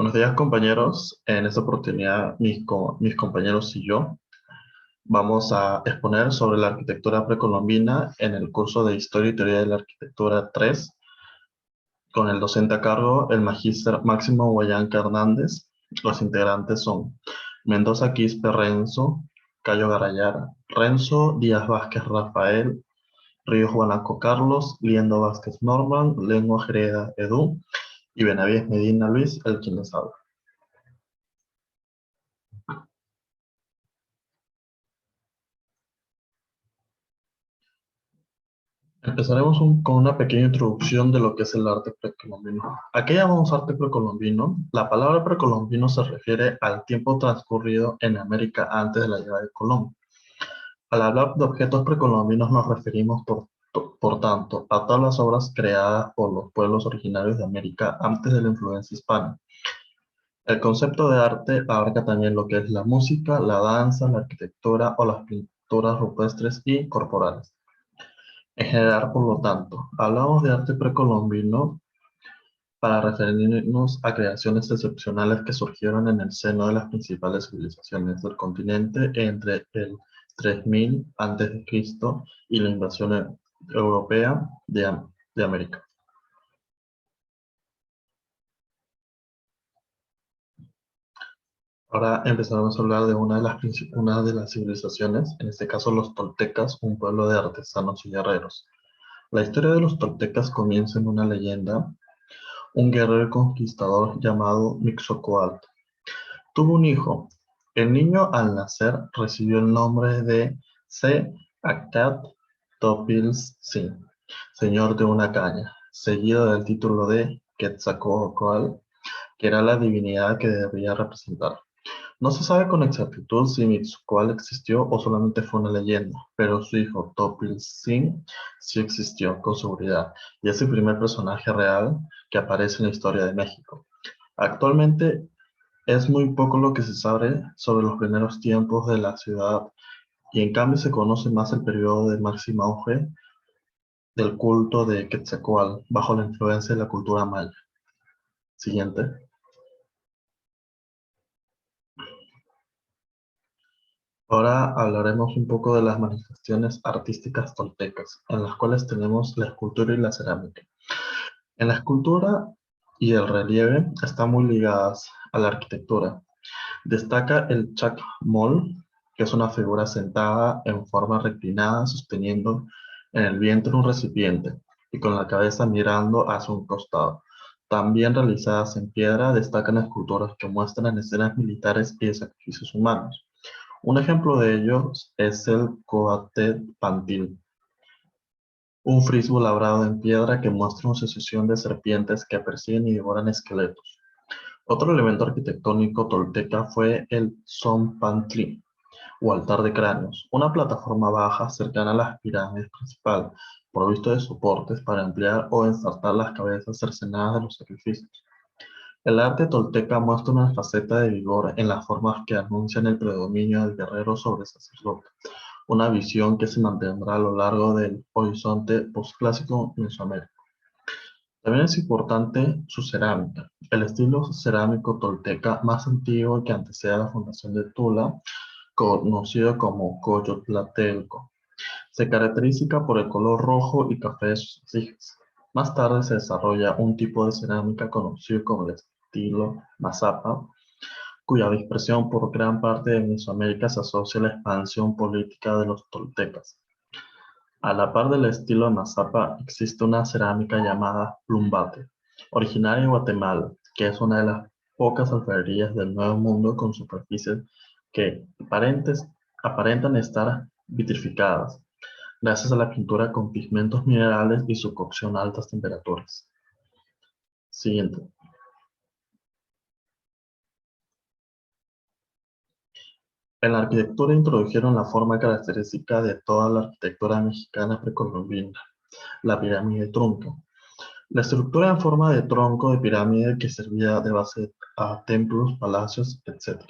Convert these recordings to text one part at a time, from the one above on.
Buenos días, compañeros. En esta oportunidad, mis compañeros y yo vamos a exponer sobre la arquitectura precolombina en el curso de Historia y Teoría de la Arquitectura 3, con el docente a cargo, el magíster Máximo Guayanca Hernández. Los integrantes son Mendoza Quispe Renzo, Cayo Garayara, Renzo Díaz Vázquez Rafael, Ríos Guanaco Carlos, Liendo Vázquez Norman, Lengua Jereda Edu y Benavides Medina Luis, el quien les habla. Empezaremos con una pequeña introducción de lo que es el arte precolombino. ¿A qué llamamos arte precolombino? La palabra precolombino se refiere al tiempo transcurrido en América antes de la llegada de Colón. Al hablar de objetos precolombinos nos referimos, por tanto, a todas las obras creadas por los pueblos originarios de América antes de la influencia hispana. El concepto de arte abarca también lo que es la música, la danza, la arquitectura o las pinturas rupestres y corporales. En general, por lo tanto, hablamos de arte precolombino para referirnos a creaciones excepcionales que surgieron en el seno de las principales civilizaciones del continente entre el 3000 a.C. y la invasión europea de América. Ahora empezaremos a hablar de una de las civilizaciones, en este caso los toltecas, un pueblo de artesanos y guerreros. La historia de los toltecas comienza en una leyenda. Un guerrero conquistador llamado Mixcoatl tuvo un hijo. El niño al nacer recibió el nombre de Se-Actat Topil-Sin, señor de una caña, seguido del título de Quetzalcóatl, que era la divinidad que debía representar. No se sabe con exactitud si Mixcoatl existió o solamente fue una leyenda, pero su hijo Topil-Sin sí existió con seguridad, y es el primer personaje real que aparece en la historia de México. Actualmente es muy poco lo que se sabe sobre los primeros tiempos de la ciudad, y en cambio se conoce más el periodo de máximo auge del culto de Quetzalcóatl bajo la influencia de la cultura maya. Siguiente. Ahora hablaremos un poco de las manifestaciones artísticas toltecas, en las cuales tenemos la escultura y la cerámica. En la escultura y el relieve están muy ligadas a la arquitectura. Destaca el chacmol, que es una figura sentada en forma reclinada, sosteniendo en el vientre un recipiente y con la cabeza mirando hacia un costado. También realizadas en piedra, destacan esculturas que muestran escenas militares y de sacrificios humanos. Un ejemplo de ellos es el Coatepantil, un frisbo labrado en piedra que muestra una sucesión de serpientes que persiguen y devoran esqueletos. Otro elemento arquitectónico tolteca fue el Zompantli, o altar de cráneos, una plataforma baja cercana a las pirámides principales, provisto de soportes para emplear o ensartar las cabezas cercenadas de los sacrificios. El arte tolteca muestra una faceta de vigor en las formas que anuncian el predominio del guerrero sobre el sacerdote, una visión que se mantendrá a lo largo del horizonte postclásico mesoamericano. También es importante su cerámica. El estilo cerámico tolteca más antiguo que antecede a la fundación de Tula, conocido como Coyotlatelco, se caracteriza por el color rojo y café de sus vasijas. Más tarde se desarrolla un tipo de cerámica conocido como el estilo mazapa, cuya dispersión por gran parte de Mesoamérica se asocia a la expansión política de los toltecas. A la par del estilo mazapa existe una cerámica llamada plumbate, originaria de Guatemala, que es una de las pocas alfarerías del Nuevo Mundo con superficies que aparentan estar vitrificadas, gracias a la pintura con pigmentos minerales y su cocción a altas temperaturas. Siguiente. En la arquitectura introdujeron la forma característica de toda la arquitectura mexicana precolombina, la pirámide trunca. La estructura en forma de tronco de pirámide que servía de base a templos, palacios, etc.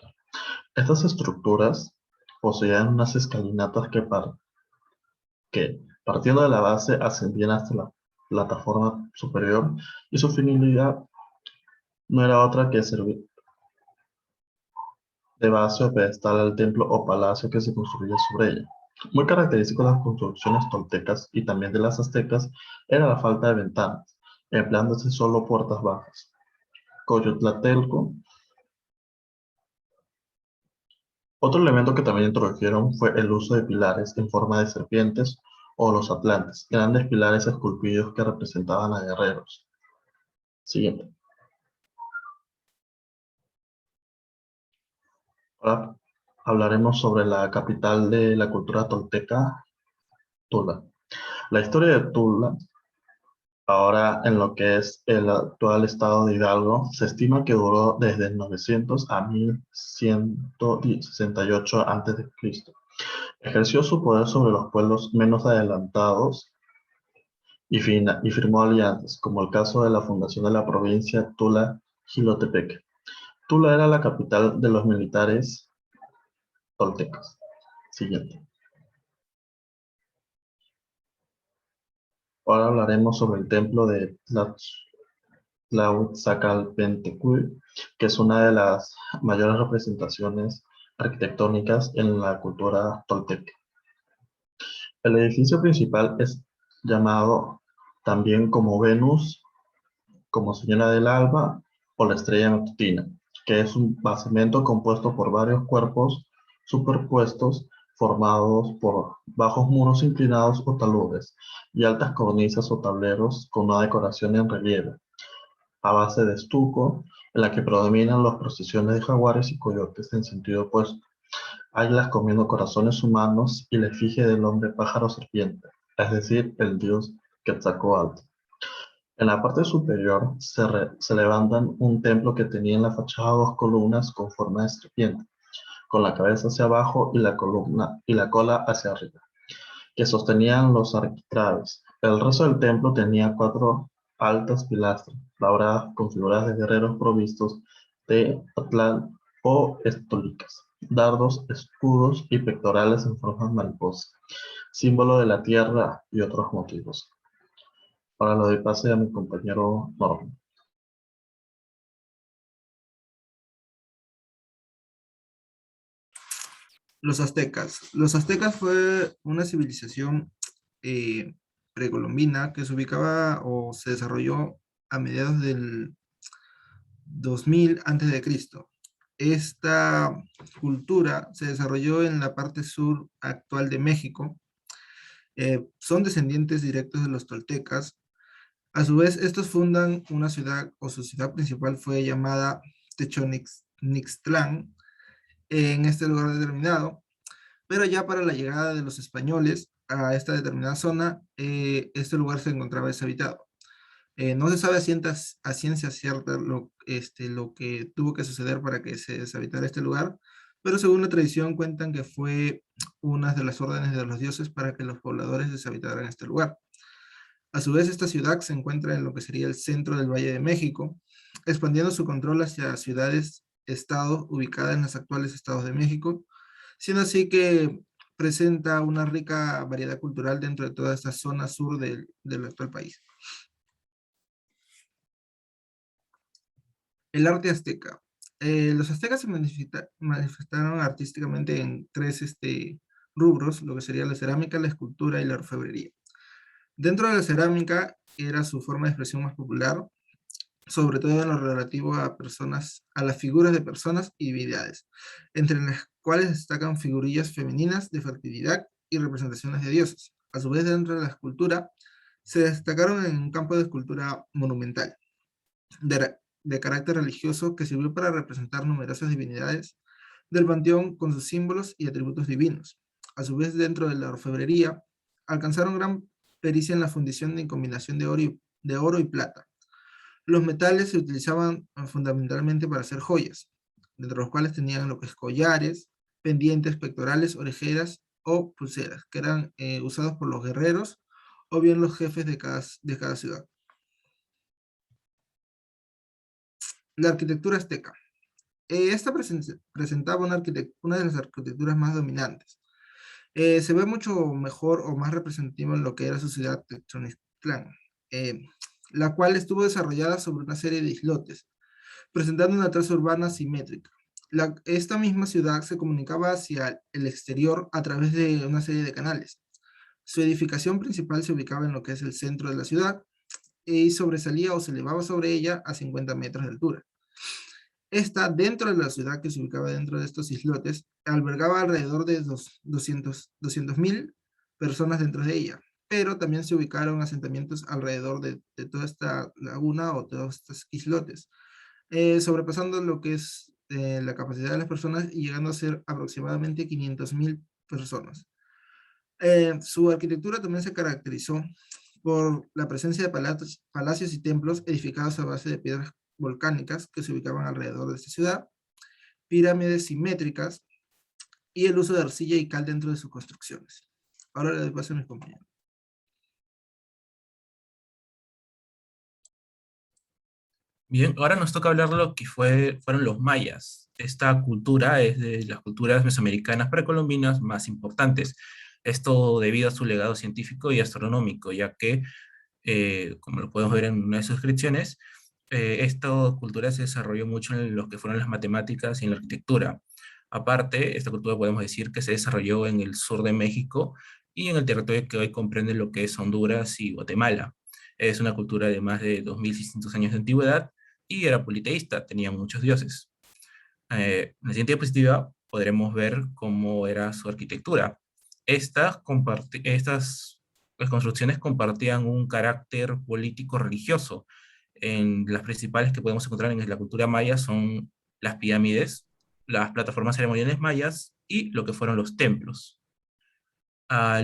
Estas estructuras poseían unas escalinatas que, partiendo de la base, ascendían hasta la plataforma superior, y su finalidad no era otra que servir de base o pedestal al templo o palacio que se construía sobre ella. Muy característico de las construcciones toltecas y también de las aztecas era la falta de ventanas, empleándose solo puertas bajas. Coyotlatelco. Otro elemento que también introdujeron fue el uso de pilares en forma de serpientes o los atlantes, grandes pilares esculpidos que representaban a guerreros. Siguiente. Ahora hablaremos sobre la capital de la cultura tolteca, Tula. La historia de Tula, ahora en lo que es el actual estado de Hidalgo, se estima que duró desde el 900 a 1168 a.C. Ejerció su poder sobre los pueblos menos adelantados y firmó alianzas, como el caso de la fundación de la provincia Tula-Jilotepec. Tula era la capital de los militares toltecas. Siguiente. Ahora hablaremos sobre el templo de Tlahuitzacalpentecutl, que es una de las mayores representaciones arquitectónicas en la cultura tolteca. El edificio principal es llamado también como Venus, como Señora del Alba o la Estrella Matutina, que es un basamento compuesto por varios cuerpos superpuestos formados por bajos muros inclinados o taludes y altas cornisas o tableros con una decoración en relieve, a base de estuco, en la que predominan las procesiones de jaguares y coyotes en sentido opuesto, águilas comiendo corazones humanos y la efigie del hombre pájaro serpiente, es decir, el dios Quetzalcóatl. En la parte superior se levantan un templo que tenía en la fachada dos columnas con forma de serpiente, con la cabeza hacia abajo y la columna y la cola hacia arriba, que sostenían los arquitrabes. El resto del templo tenía cuatro altas pilastras, labradas con figuras de guerreros provistos de atlán o estolicas, dardos, escudos y pectorales en forma de mariposa, símbolo de la tierra y otros motivos. Ahora le doy pase a mi compañero Norman. Los aztecas. Los aztecas fue una civilización eh, precolombina que se ubicaba o se desarrolló a mediados del 2000 antes de Cristo. Esta cultura se desarrolló en la parte sur actual de México. Son descendientes directos de los toltecas. A su vez, estos fundan una ciudad, o su ciudad principal fue llamada Techonixtlán, en este lugar determinado. Pero ya para la llegada de los españoles a esta determinada zona, este lugar se encontraba deshabitado. No se sabe a ciencia cierta lo que tuvo que suceder para que se deshabitara este lugar, pero según la tradición cuentan que fue una de las órdenes de los dioses para que los pobladores deshabitaran este lugar. A su vez, esta ciudad se encuentra en lo que sería el centro del Valle de México, expandiendo su control hacia ciudades-estados ubicadas en los actuales estados de México, siendo así que presenta una rica variedad cultural dentro de toda esta zona sur del actual país. El arte azteca. Los aztecas se manifestaron artísticamente en tres rubros, lo que sería la cerámica, la escultura y la orfebrería. Dentro de la cerámica era su forma de expresión más popular, sobre todo en lo relativo a personas, a las figuras de personas y divinidades, entre las cuales destacan figurillas femeninas de fertilidad y representaciones de dioses. A su vez, dentro de la escultura, se destacaron en un campo de escultura monumental, de carácter religioso que sirvió para representar numerosas divinidades del panteón con sus símbolos y atributos divinos. A su vez, dentro de la orfebrería, alcanzaron gran pericia en la fundición y combinación de oro y plata. Los metales se utilizaban fundamentalmente para hacer joyas, entre los cuales tenían lo que es collares, pendientes, pectorales, orejeras o pulseras, que eran usados por los guerreros o bien los jefes de cada ciudad. La arquitectura azteca. Esta presentaba una de las arquitecturas más dominantes. Se ve mucho mejor o más representativo en lo que era su ciudad Tenochtitlán, la cual estuvo desarrollada sobre una serie de islotes, presentando una traza urbana simétrica. Esta misma ciudad se comunicaba hacia el exterior a través de una serie de canales. Su edificación principal se ubicaba en lo que es el centro de la ciudad y sobresalía o se elevaba sobre ella a 50 metros de altura. Esta, dentro de la ciudad que se ubicaba dentro de estos islotes, albergaba alrededor de 200.000 personas dentro de ella, pero también se ubicaron asentamientos alrededor de toda esta laguna o todos estos islotes, sobrepasando lo que es la capacidad de las personas y llegando a ser aproximadamente 500.000 personas. Su arquitectura también se caracterizó por la presencia de palacios y templos edificados a base de piedras volcánicas que se ubicaban alrededor de esta ciudad, pirámides simétricas y el uso de arcilla y cal dentro de sus construcciones. Ahora le doy paso a mis compañeros. Bien, ahora nos toca hablar de lo que fueron los mayas. Esta cultura es de las culturas mesoamericanas precolombinas más importantes. Esto debido a su legado científico y astronómico, ya que, como lo podemos ver en una de sus descripciones, esta cultura se desarrolló mucho en lo que fueron las matemáticas y en la arquitectura. Aparte, esta cultura podemos decir que se desarrolló en el sur de México y en el territorio que hoy comprende lo que es Honduras y Guatemala. Es una cultura de más de 2.600 años de antigüedad y era politeísta, tenía muchos dioses. En la siguiente diapositiva podremos ver cómo era su arquitectura. Las construcciones compartían un carácter político-religioso. En las principales que podemos encontrar en la cultura maya son las pirámides, las plataformas ceremoniales mayas y lo que fueron los templos.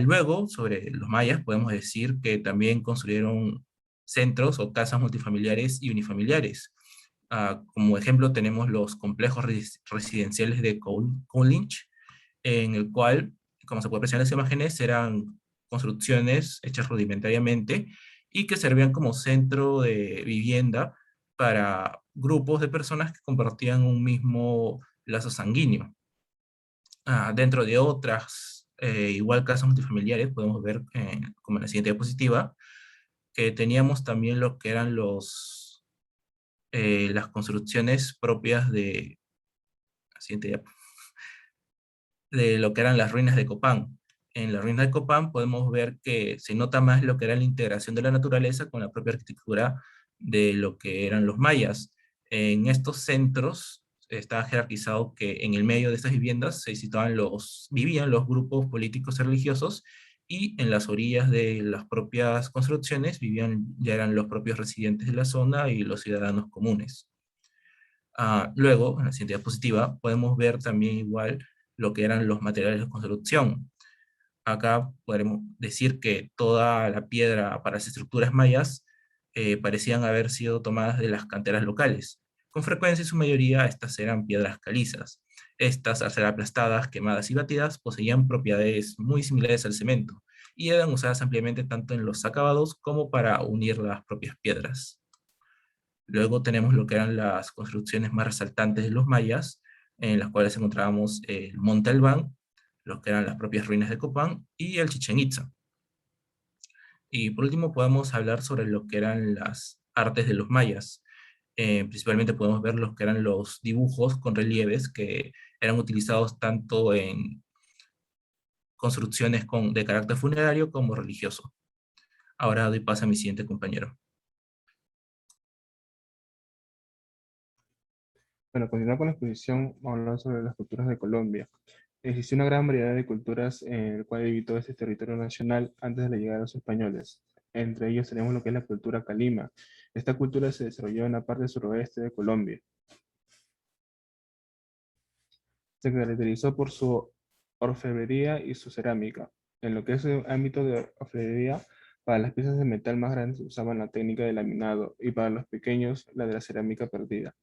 Luego, sobre los mayas, podemos decir que también construyeron centros o casas multifamiliares y unifamiliares. Como ejemplo, tenemos los complejos residenciales de Colinch, en el cual, como se puede apreciar en las imágenes, eran construcciones hechas rudimentariamente y que servían como centro de vivienda para grupos de personas que compartían un mismo lazo sanguíneo. Dentro de otras, igual casas multifamiliares, podemos ver, como en la siguiente diapositiva, que teníamos también lo que eran las construcciones propias la siguiente de lo que eran las ruinas de Copán. En las ruinas de Copán podemos ver que se nota más lo que era la integración de la naturaleza con la propia arquitectura de lo que eran los mayas. En estos centros estaba jerarquizado que en el medio de estas viviendas vivían los grupos políticos y religiosos, y en las orillas de las propias construcciones ya eran los propios residentes de la zona y los ciudadanos comunes. Luego, en la siguiente diapositiva, podemos ver también igual lo que eran los materiales de construcción. Acá podemos decir que toda la piedra para las estructuras mayas parecían haber sido tomadas de las canteras locales. Con frecuencia, en su mayoría, estas eran piedras calizas. Estas, al ser aplastadas, quemadas y batidas, poseían propiedades muy similares al cemento y eran usadas ampliamente tanto en los acabados como para unir las propias piedras. Luego tenemos lo que eran las construcciones más resaltantes de los mayas, en las cuales encontrábamos el Monte Albán, lo que eran las propias ruinas de Copán, y el Chichén Itzá. Y por último podemos hablar sobre lo que eran las artes de los mayas. Principalmente podemos ver lo que eran los dibujos con relieves que eran utilizados tanto en construcciones de carácter funerario como religioso. Ahora doy paso a mi siguiente compañero. Bueno, continuando con la exposición, vamos a hablar sobre las culturas de Colombia. Existió una gran variedad de culturas en el cual habitó este territorio nacional antes de la llegada de los españoles. Entre ellos tenemos lo que es la cultura calima. Esta cultura se desarrolló en la parte suroeste de Colombia. Se caracterizó por su orfebrería y su cerámica. En lo que es el ámbito de orfebrería, para las piezas de metal más grandes usaban la técnica de laminado y para los pequeños la de la cerámica partida.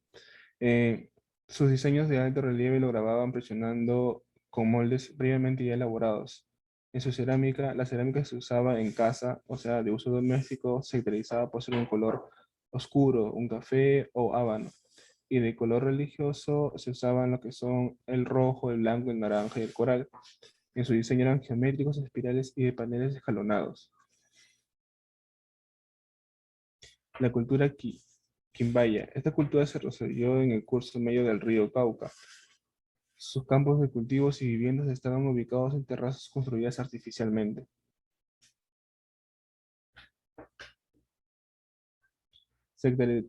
Eh, Sus diseños de alto relieve lo grababan presionando con moldes previamente ya elaborados. En su cerámica, la cerámica se usaba en casa, o sea, de uso doméstico, se caracterizaba por ser un color oscuro, un café o habano. Y de color religioso se usaban lo que son el rojo, el blanco, el naranja y el coral. En su diseño eran geométricos, espirales y de paneles escalonados. La cultura Quimbaya. Esta cultura se desarrolló en el curso medio del río Cauca. Sus campos de cultivos y viviendas estaban ubicados en terrazas construidas artificialmente.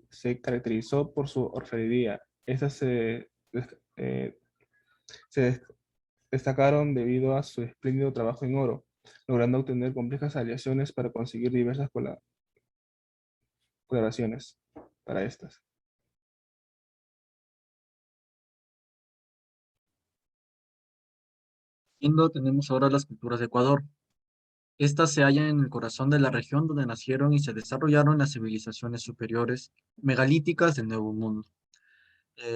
Se caracterizó por su orfebrería. Estas se des- destacaron debido a su espléndido trabajo en oro, logrando obtener complejas aleaciones para conseguir diversas coloraciones para estas. Tenemos ahora las culturas de Ecuador. Estas se hallan en el corazón de la región donde nacieron y se desarrollaron las civilizaciones superiores megalíticas del Nuevo Mundo.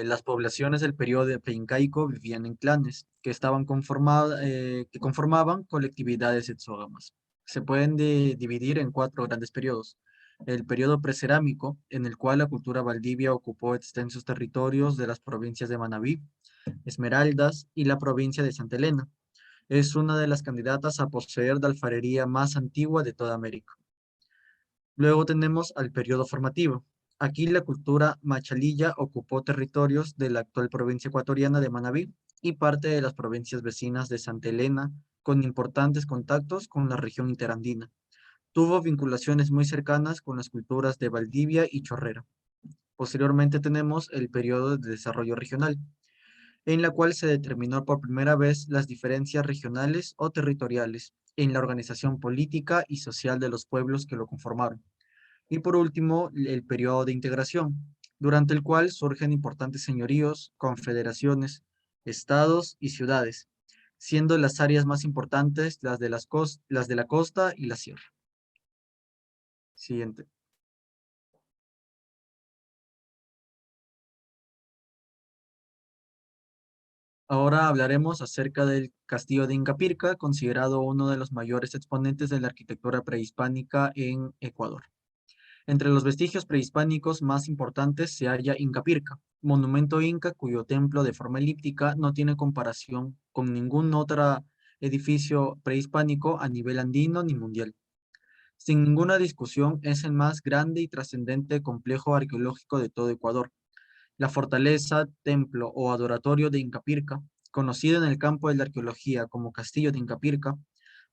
Las poblaciones del periodo preincaico vivían en clanes que conformaban colectividades exógamas. Se pueden dividir en cuatro grandes periodos. El periodo precerámico, en el cual la cultura valdivia ocupó extensos territorios de las provincias de Manabí, Esmeraldas y la provincia de Santa Elena. Es una de las candidatas a poseer la alfarería más antigua de toda América. Luego tenemos al periodo formativo. Aquí la cultura machalilla ocupó territorios de la actual provincia ecuatoriana de Manabí y parte de las provincias vecinas de Santa Elena, con importantes contactos con la región interandina. Tuvo vinculaciones muy cercanas con las culturas de Valdivia y Chorrera. Posteriormente tenemos el periodo de desarrollo regional, en la cual se determinó por primera vez las diferencias regionales o territoriales en la organización política y social de los pueblos que lo conformaron. Y por último, el periodo de integración, durante el cual surgen importantes señoríos, confederaciones, estados y ciudades, siendo las áreas más importantes las de la costa y la sierra. Siguiente. Ahora hablaremos acerca del castillo de Ingapirca, considerado uno de los mayores exponentes de la arquitectura prehispánica en Ecuador. Entre los vestigios prehispánicos más importantes se halla Ingapirca, monumento inca cuyo templo de forma elíptica no tiene comparación con ningún otro edificio prehispánico a nivel andino ni mundial. Sin ninguna discusión, es el más grande y trascendente complejo arqueológico de todo Ecuador. La fortaleza, templo o adoratorio de Ingapirca, conocido en el campo de la arqueología como Castillo de Ingapirca,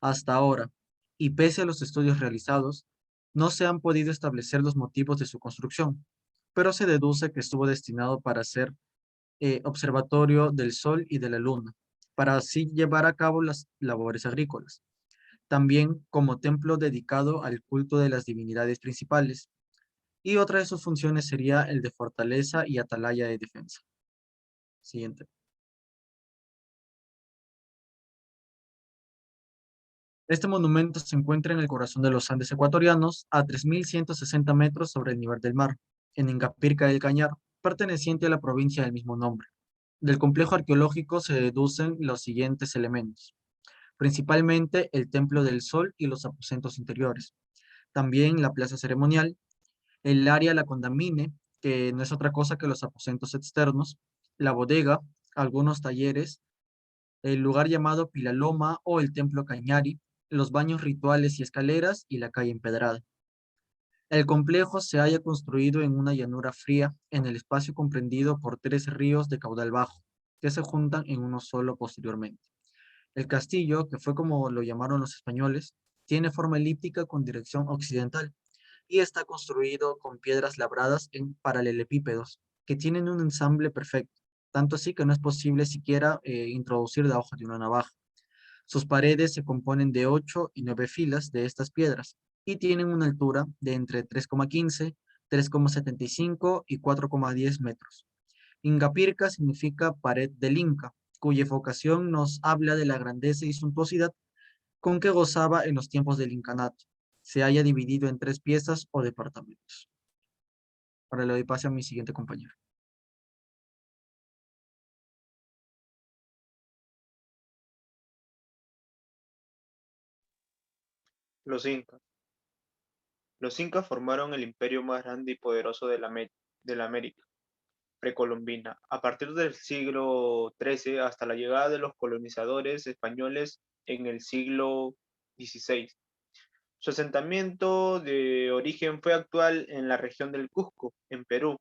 hasta ahora, y pese a los estudios realizados, no se han podido establecer los motivos de su construcción, pero se deduce que estuvo destinado para ser observatorio del Sol y de la Luna, para así llevar a cabo las labores agrícolas. También como templo dedicado al culto de las divinidades principales, y otra de sus funciones sería el de fortaleza y atalaya de defensa. Siguiente. Este monumento se encuentra en el corazón de los Andes ecuatorianos, a 3.160 metros sobre el nivel del mar, en Ingapirca del Cañar, perteneciente a la provincia del mismo nombre. Del complejo arqueológico se deducen los siguientes elementos, principalmente el Templo del Sol y los aposentos interiores. También la plaza ceremonial, el área la condamine, que no es otra cosa que los aposentos externos, la bodega, algunos talleres, el lugar llamado Pilaloma o el Templo Cañari, los baños rituales y escaleras y la calle empedrada. El complejo se halla construido en una llanura fría, en el espacio comprendido por 3 ríos de caudal bajo, que se juntan en uno solo posteriormente. El castillo, que fue como lo llamaron los españoles, tiene forma elíptica con dirección occidental y está construido con piedras labradas en paralelepípedos, que tienen un ensamble perfecto, tanto así que no es posible siquiera introducir la hoja de una navaja. Sus paredes se componen de 8 y 9 filas de estas piedras y tienen una altura de entre 3,15, 3,75 y 4,10 metros. Ingapirca significa pared del Inca, cuya evocación nos habla de la grandeza y suntuosidad con que gozaba en los tiempos del incanato. Se haya dividido en 3 piezas o departamentos. Ahora le doy pase a mi siguiente compañero. Los Incas. Los Incas formaron el imperio más grande y poderoso de la América precolombina, a partir del siglo XIII hasta la llegada de los colonizadores españoles en el siglo XVI. Su asentamiento de origen fue actual en la región del Cusco, en Perú.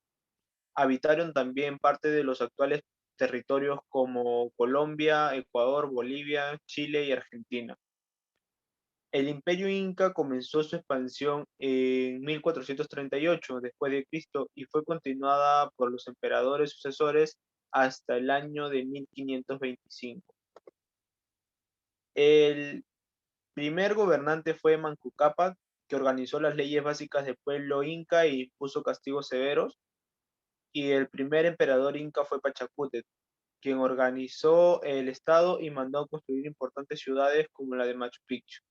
Habitaron también parte de los actuales territorios como Colombia, Ecuador, Bolivia, Chile y Argentina. El Imperio Inca comenzó su expansión en 1438 después de Cristo y fue continuada por los emperadores sucesores hasta el año de 1525. El primer gobernante fue Manco Cápac, que organizó las leyes básicas del pueblo inca e impuso castigos severos, y el primer emperador inca fue Pachacútec, quien organizó el estado y mandó construir importantes ciudades como la de Machu Picchu.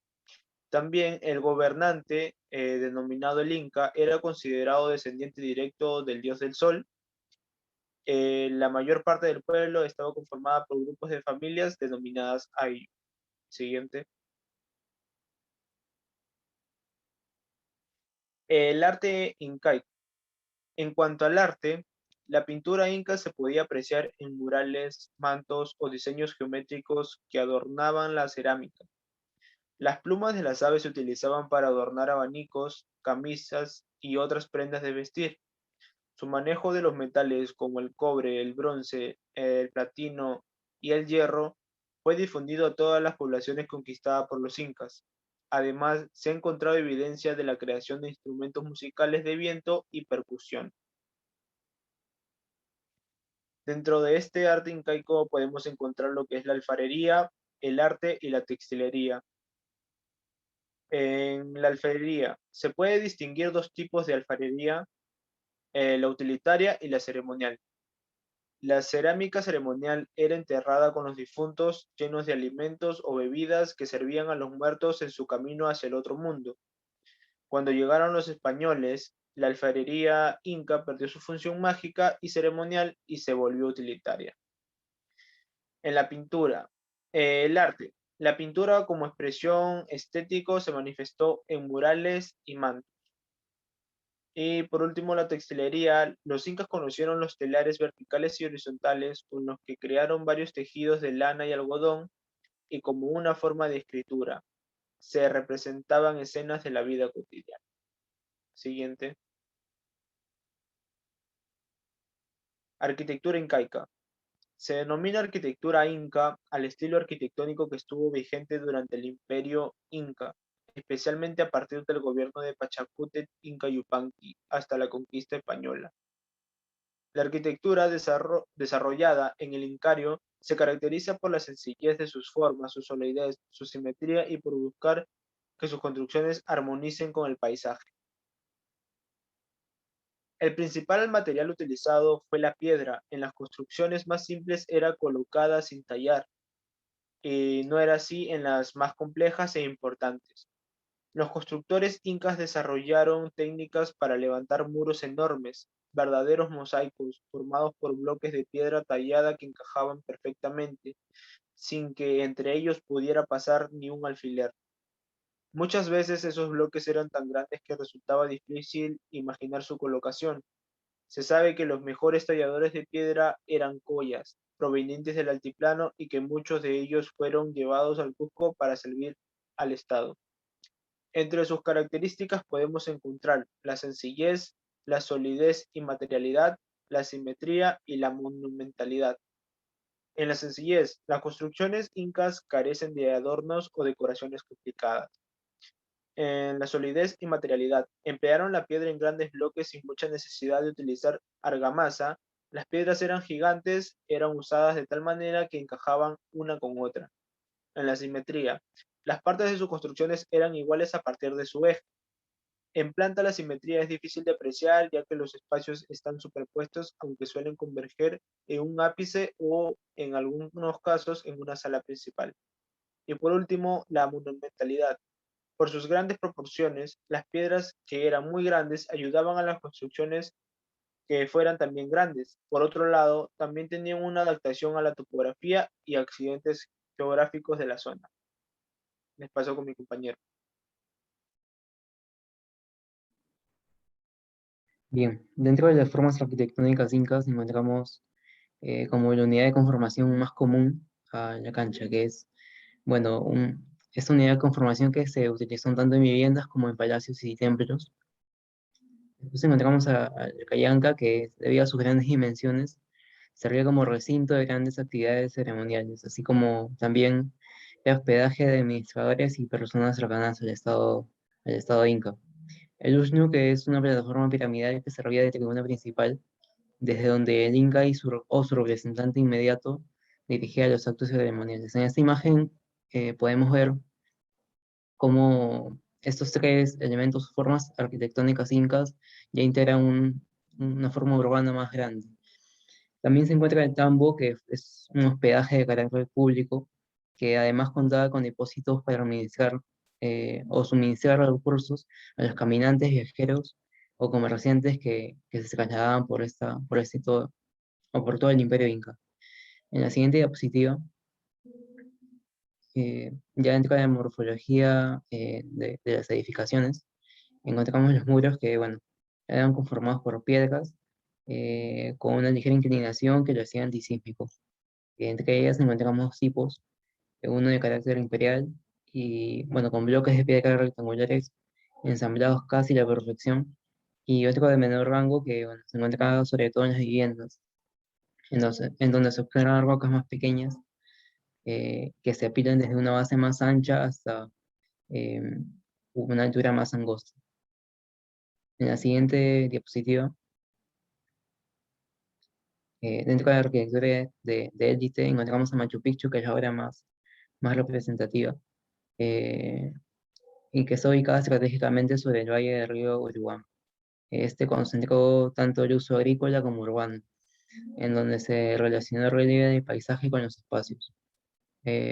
También el gobernante, denominado el Inca, era considerado descendiente directo del dios del sol. La mayor parte del pueblo estaba conformada por grupos de familias denominadas Ayllu. Siguiente. El arte incaico. En cuanto al arte, la pintura inca se podía apreciar en murales, mantos o diseños geométricos que adornaban la cerámica. Las plumas de las aves se utilizaban para adornar abanicos, camisas y otras prendas de vestir. Su manejo de los metales como el cobre, el bronce, el platino y el hierro fue difundido a todas las poblaciones conquistadas por los incas. Además, se ha encontrado evidencia de la creación de instrumentos musicales de viento y percusión. Dentro de este arte incaico podemos encontrar lo que es la alfarería, el arte y la textilería. En la alfarería se puede distinguir dos tipos de alfarería, la utilitaria y la ceremonial. La cerámica ceremonial era enterrada con los difuntos, llenos de alimentos o bebidas que servían a los muertos en su camino hacia el otro mundo. Cuando llegaron los españoles, la alfarería inca perdió su función mágica y ceremonial y se volvió utilitaria. En la pintura, el arte. La pintura como expresión estético se manifestó en murales y mantos. Y por último, la textilería. Los incas conocieron los telares verticales y horizontales con los que crearon varios tejidos de lana y algodón y como una forma de escritura. Se representaban escenas de la vida cotidiana. Siguiente. Arquitectura incaica. Se denomina arquitectura inca al estilo arquitectónico que estuvo vigente durante el Imperio Inca, especialmente a partir del gobierno de Pachacútec Inca Yupanqui hasta la conquista española. La arquitectura desarrollada en el Incario se caracteriza por la sencillez de sus formas, su solidez, su simetría y por buscar que sus construcciones armonicen con el paisaje. El principal material utilizado fue la piedra. En las construcciones más simples era colocada sin tallar, y no era así en las más complejas e importantes. Los constructores incas desarrollaron técnicas para levantar muros enormes, verdaderos mosaicos formados por bloques de piedra tallada que encajaban perfectamente, sin que entre ellos pudiera pasar ni un alfiler. Muchas veces esos bloques eran tan grandes que resultaba difícil imaginar su colocación. Se sabe que los mejores talladores de piedra eran collas, provenientes del altiplano y que muchos de ellos fueron llevados al Cusco para servir al Estado. Entre sus características podemos encontrar la sencillez, la solidez y materialidad, la simetría y la monumentalidad. En la sencillez, las construcciones incas carecen de adornos o decoraciones complicadas. En la solidez y materialidad, emplearon la piedra en grandes bloques sin mucha necesidad de utilizar argamasa. Las piedras eran gigantes, eran usadas de tal manera que encajaban una con otra. En la simetría, las partes de sus construcciones eran iguales a partir de su eje. En planta la simetría es difícil de apreciar ya que los espacios están superpuestos, aunque suelen converger en un ápice o en algunos casos en una sala principal. Y por último, la monumentalidad. Por sus grandes proporciones, las piedras que eran muy grandes ayudaban a las construcciones que fueran también grandes. Por otro lado, también tenían una adaptación a la topografía y accidentes geográficos de la zona. Les paso con mi compañero. Bien, dentro de las formas arquitectónicas incas encontramos como la unidad de conformación más común a la cancha, que es, bueno, esta unidad de conformación que se utilizó tanto en viviendas como en palacios y templos. Después encontramos al Cayanca, que debido a sus grandes dimensiones, servía como recinto de grandes actividades ceremoniales, así como también era hospedaje de administradores y personas cercanas al estado inca. El Ushnu, que es una plataforma piramidal que servía de tribuna principal, desde donde el Inca o su representante inmediato dirigía los actos ceremoniales. En esta imagen podemos ver cómo estos tres elementos, formas arquitectónicas incas, ya integran una forma urbana más grande. También se encuentra el tambo, que es un hospedaje de carácter público, que además contaba con depósitos para administrar o suministrar recursos a los caminantes, viajeros o comerciantes que se trasladaban por todo el imperio inca. En la siguiente diapositiva, ya dentro de la morfología de las edificaciones, encontramos los muros que, bueno, eran conformados por piedras con una ligera inclinación que lo hacía antisísmico. Entre ellas encontramos tipos, uno de carácter imperial y, bueno, con bloques de piedra rectangulares ensamblados casi a la perfección, y otro de menor rango que, bueno, se encontraba sobre todo en las viviendas, en donde se observan rocas más pequeñas que se apilan desde una base más ancha hasta eh, una altura más angosta. En la siguiente diapositiva, dentro de la arquitectura de élite encontramos a Machu Picchu, que es la obra más representativa, y que está ubicada estratégicamente sobre el valle del río Uruguay. Este concentró tanto el uso agrícola como urbano, en donde se relacionó el relieve del paisaje con los espacios,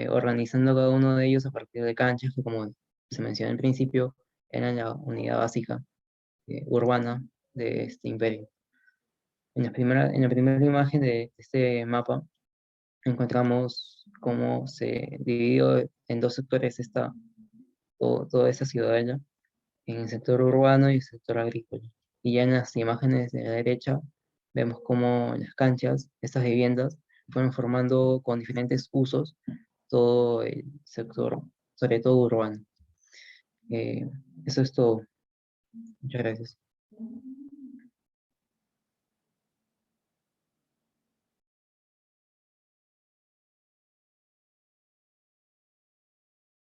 organizando cada uno de ellos a partir de canchas que, como se mencionó al principio, eran la unidad básica urbana de este imperio. En la primera imagen de este mapa encontramos cómo se dividió en dos sectores toda esta ciudadela, en el sector urbano y el sector agrícola. Y ya en las imágenes de la derecha vemos cómo las canchas, estas viviendas, fueron formando con diferentes usos todo el sector, sobre todo urbano. Eso es todo. Muchas gracias.